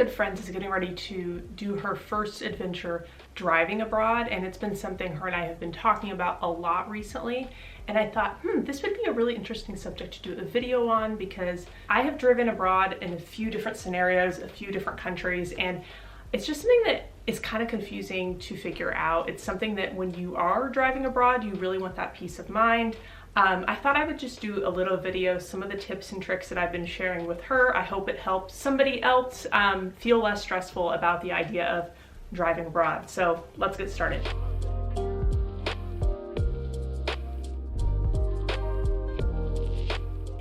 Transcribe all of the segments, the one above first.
good friends is getting ready to do her first adventure driving abroad, and it's been something her and I have been talking about a lot recently. And I thought, this would be a really interesting subject to do a video on, because I have driven abroad in a few different scenarios, a few different countries, and it's just something that is kind of confusing to figure out. It's something that when you are driving abroad, you really want that peace of mind. I thought I would just do a little video, some of the tips and tricks that I've been sharing with her. I hope it helps somebody else feel less stressful about the idea of driving abroad. So let's get started.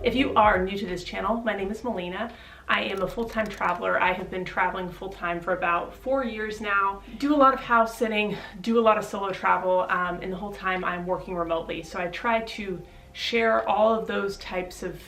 If you are new to this channel, my name is Melina. I am a full-time traveler. I have been traveling full-time for about 4 years now. Do a lot of house sitting, do a lot of solo travel, and the whole time I'm working remotely. So I try to share all of those types of,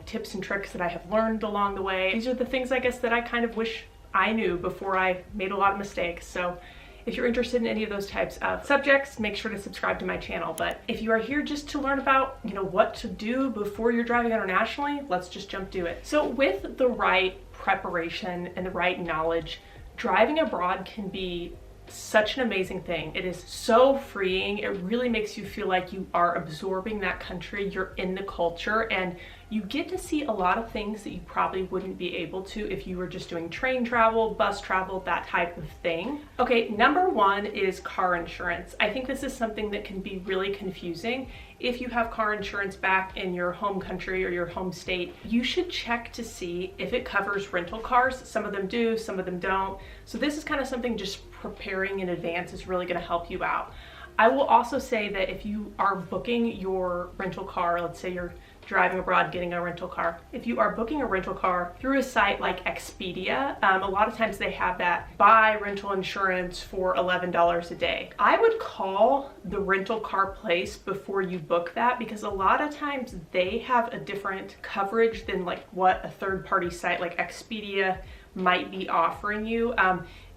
tips and tricks that I have learned along the way. These are the things, I guess, that I kind of wish I knew before I made a lot of mistakes. So if you're interested in any of those types of subjects, make sure to subscribe to my channel. But if you are here just to learn about, what to do before you're driving internationally, let's just jump to it. So with the right preparation and the right knowledge, driving abroad can be such an amazing thing. It is so freeing. It really makes you feel like you are absorbing that country. You're in the culture, and you get to see a lot of things that you probably wouldn't be able to if you were just doing train travel, bus travel, that type of thing. Okay, number one is car insurance. I think this is something that can be really confusing. If you have car insurance back in your home country or your home state, you should check to see if it covers rental cars. Some of them do, some of them don't. So this is kind of something just preparing in advance is really going to help you out. I will also say that if you are booking your rental car, let's say you're driving abroad getting a rental car, if you are booking a rental car through a site like Expedia, a lot of times they have that buy rental insurance for $11 a day. I would call the rental car place before you book that, because a lot of times they have a different coverage than like what a third-party site like Expedia might be offering you.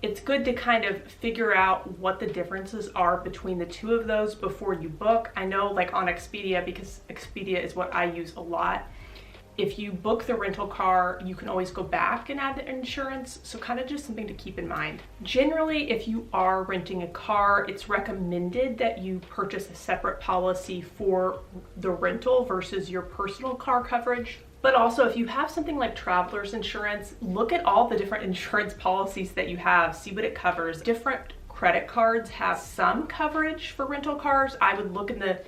It's good to kind of figure out what the differences are between the two of those before you book. I know like on Expedia, because Expedia is what I use a lot, if you book the rental car, you can always go back and add the insurance. So kind of just something to keep in mind. Generally, if you are renting a car, it's recommended that you purchase a separate policy for the rental versus your personal car coverage. But also, if you have something like traveler's insurance, look at all the different insurance policies that you have, see what it covers. Different credit cards have some coverage for rental cars. I would look in the,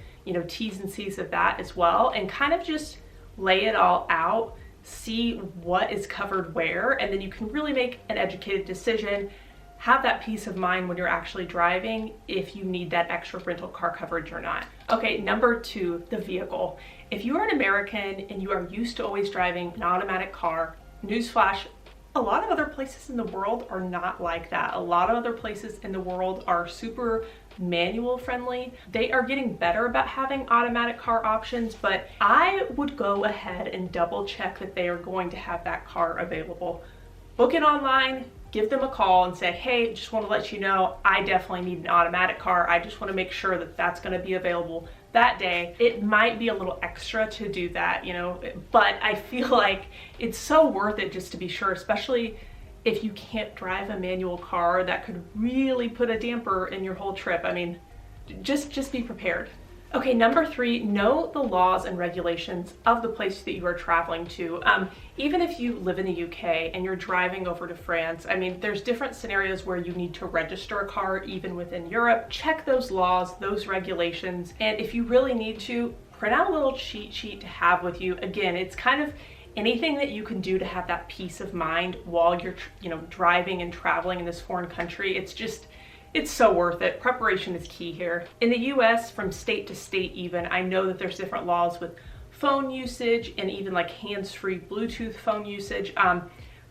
T's and C's of that as well, and kind of just lay it all out, see what is covered where, and then you can really make an educated decision. Have that peace of mind when you're actually driving if you need that extra rental car coverage or not. Okay, number two, the vehicle. If you are an American and you are used to always driving an automatic car, newsflash, a lot of other places in the world are not like that. A lot of other places in the world are super manual friendly. They are getting better about having automatic car options, but I would go ahead and double check that they are going to have that car available. Book it online, give them a call and say, hey, just want to let you know, I definitely need an automatic car. I just want to make sure that that's going to be available that day. It might be a little extra to do that, but I feel like it's so worth it just to be sure, especially if you can't drive a manual car. That could really put a damper in your whole trip. I mean, just be prepared. Okay, number three, know the laws and regulations of the place that you are traveling to. Even if you live in the UK and you're driving over to France, I mean, there's different scenarios where you need to register a car even within Europe. Check those laws, those regulations, and if you really need to, print out a little cheat sheet to have with you. Again, it's kind of anything that you can do to have that peace of mind while you're, driving and traveling in this foreign country. It's so worth it. Preparation is key here. In the US, from state to state even, I know that there's different laws with phone usage and even like hands-free Bluetooth phone usage.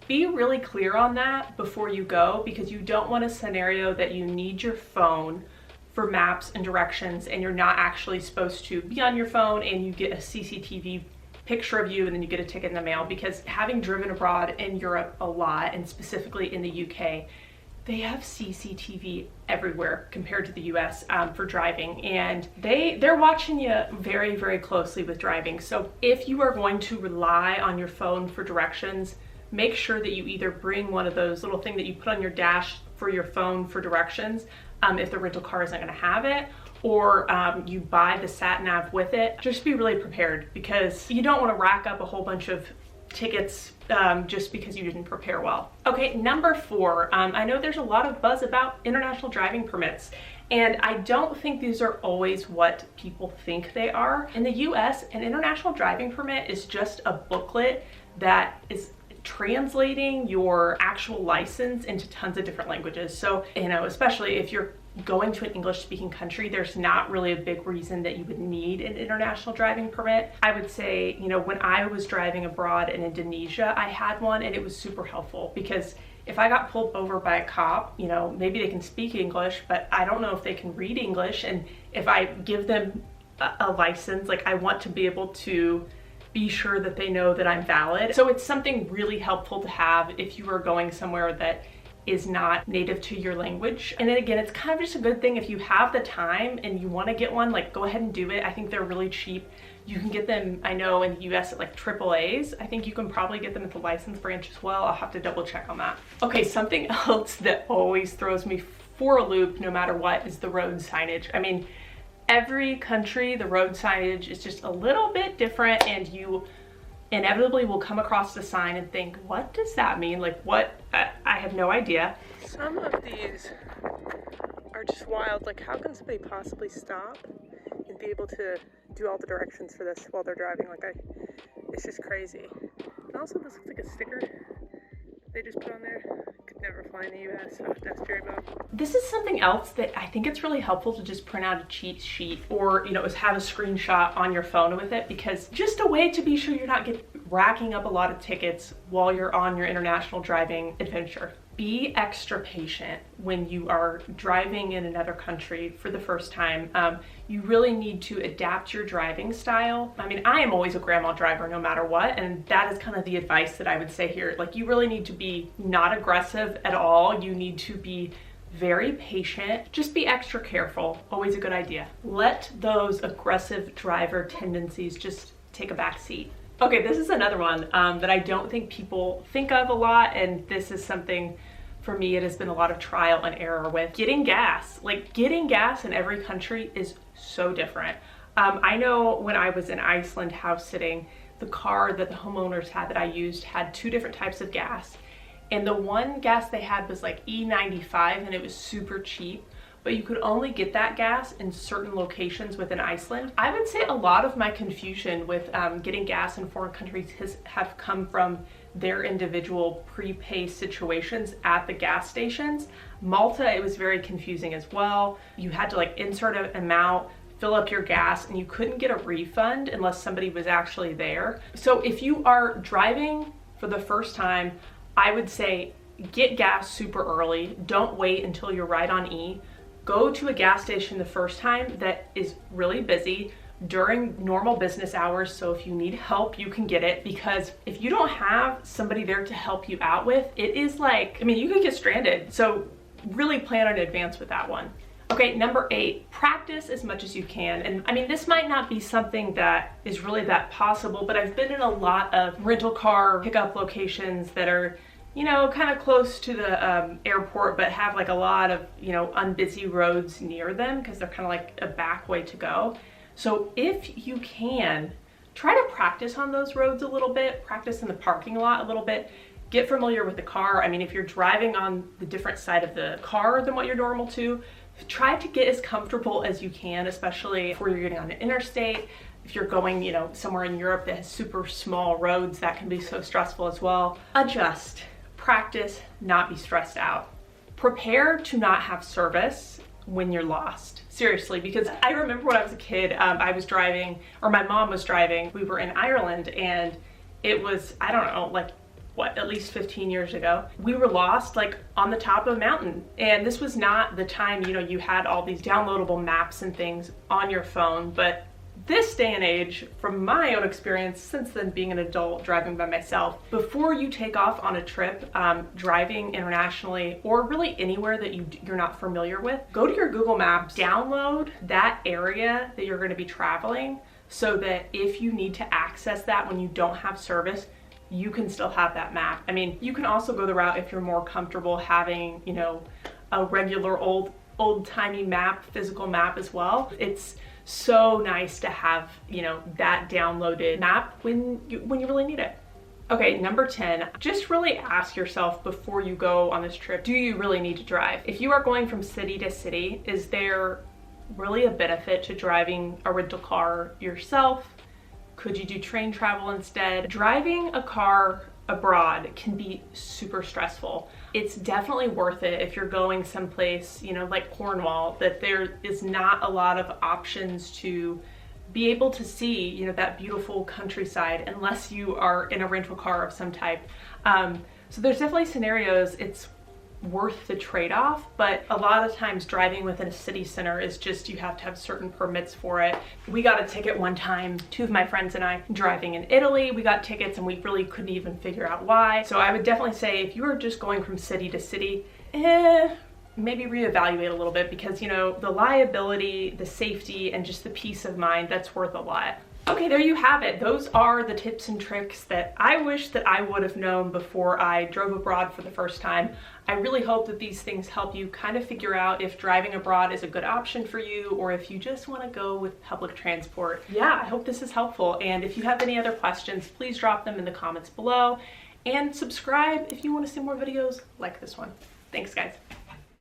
Be really clear on that before you go, because you don't want a scenario that you need your phone for maps and directions and you're not actually supposed to be on your phone and you get a CCTV picture of you and then you get a ticket in the mail. Because having driven abroad in Europe a lot, and specifically in the UK, they have CCTV everywhere compared to the US for driving, and they're watching you very, very closely with driving. So if you are going to rely on your phone for directions, make sure that you either bring one of those little things that you put on your dash for your phone for directions, if the rental car isn't gonna have it, or you buy the sat nav with it. Just be really prepared, because you don't wanna rack up a whole bunch of tickets just because you didn't prepare well. Okay, number 4, I know there's a lot of buzz about international driving permits, and I don't think these are always what people think they are. In the US, an international driving permit is just a booklet that is translating your actual license into tons of different languages. So, you know, especially if you're going to an English-speaking country, there's not really a big reason that you would need an international driving permit. I would say, you know, when I was driving abroad in Indonesia, I had one, and it was super helpful, because if I got pulled over by a cop, you know, maybe they can speak English, but I don't know if they can read English. And if I give them a license, like, I want to be able to be sure that they know that I'm valid. So it's something really helpful to have if you are going somewhere that is not native to your language. And then again, it's kind of just a good thing if you have the time and you want to get one, like, go ahead and do it. I think they're really cheap. You can get them, I know, in the US at like AAA's. I think you can probably get them at the license branch as well. I'll have to double check on that. Okay, something else that always throws me for a loop no matter what is the road signage. I mean, every country, the road signage is just a little bit different, and you inevitably will come across the sign and think, what does that mean? Like, what? I have no idea. Some of these are just wild. Like, how can somebody possibly stop and be able to do all the directions for this while they're driving? Like, it's just crazy. And also, this looks like a sticker they just put on there. Could never fly in the US, so that's very bad. This is something else that I think it's really helpful to just print out a cheat sheet, or, you know, is have a screenshot on your phone with it, because just a way to be sure you're not racking up a lot of tickets while you're on your international driving adventure. Be extra patient when you are driving in another country for the first time. You really need to adapt your driving style. I mean, I am always a grandma driver no matter what, and that is kind of the advice that I would say here. Like, you really need to be not aggressive at all. You need to be very patient. Just be extra careful. Always a good idea. Let those aggressive driver tendencies just take a back seat. Okay, this is another one that I don't think people think of a lot, and this is something, for me, it has been a lot of trial and error with getting gas. Like, getting gas in every country is so different. I know when I was in Iceland house sitting, the car that the homeowners had that I used had 2 different types of gas. And the one gas they had was like E95, and it was super cheap, but you could only get that gas in certain locations within Iceland. I would say a lot of my confusion with getting gas in foreign countries have come from their individual prepay situations at the gas stations. Malta, it was very confusing as well. You had to like insert an amount, fill up your gas, and you couldn't get a refund unless somebody was actually there. So if you are driving for the first time, I would say get gas super early. Don't wait until you're right on E. Go to a gas station the first time that is really busy during normal business hours, so if you need help, you can get it, because if you don't have somebody there to help you out with, it is like, I mean, you could get stranded. So really plan in advance with that one. Okay, number 8, practice as much as you can. And I mean, this might not be something that is really that possible, but I've been in a lot of rental car pickup locations that are, you know, kind of close to the airport, but have like a lot of, you know, unbusy roads near them, because they're kind of like a back way to go. So if you can, try to practice on those roads a little bit, practice in the parking lot a little bit, get familiar with the car. I mean, if you're driving on the different side of the car than what you're normal to, try to get as comfortable as you can, especially before you're getting on an interstate. If you're going, you know, somewhere in Europe that has super small roads, that can be so stressful as well. Adjust, practice, not be stressed out. Prepare to not have service when you're lost. Seriously, because I remember when I was a kid, I was driving, or my mom was driving. We were in Ireland, and it was, I don't know, like, what, at least 15 years ago. We were lost like on the top of a mountain, and this was not the time, you know, you had all these downloadable maps and things on your phone. But this day and age, from my own experience since then being an adult driving by myself, before you take off on a trip, driving internationally or really anywhere that you're not familiar with, go to your Google Maps, download that area that you're going to be traveling, so that if you need to access that when you don't have service, you can still have that map. I mean, you can also go the route if you're more comfortable having, you know, a regular old-timey map, physical map as well. It's so nice to have, you know, that downloaded map when you really need it. Okay, number 10, just really ask yourself before you go on this trip, do you really need to drive? If you are going from city to city, is there really a benefit to driving a rental car yourself? Could you do train travel instead? Driving a car abroad can be super stressful. It's definitely worth it if you're going someplace, you know, like Cornwall, that there is not a lot of options to be able to see, you know, that beautiful countryside unless you are in a rental car of some type. So there's definitely scenarios it's worth the trade-off, but a lot of times driving within a city center is just, you have to have certain permits for it. We got a ticket one time, two of my friends and I, driving in Italy. We got tickets and we really couldn't even figure out why. So I would definitely say if you are just going from city to city, maybe reevaluate a little bit, because, you know, the liability, the safety, and just the peace of mind, that's worth a lot. Okay, there you have it. Those are the tips and tricks that I wish that I would have known before I drove abroad for the first time. I really hope that these things help you kind of figure out if driving abroad is a good option for you, or if you just want to go with public transport. Yeah, I hope this is helpful. And if you have any other questions, please drop them in the comments below, and subscribe if you want to see more videos like this one. Thanks, guys.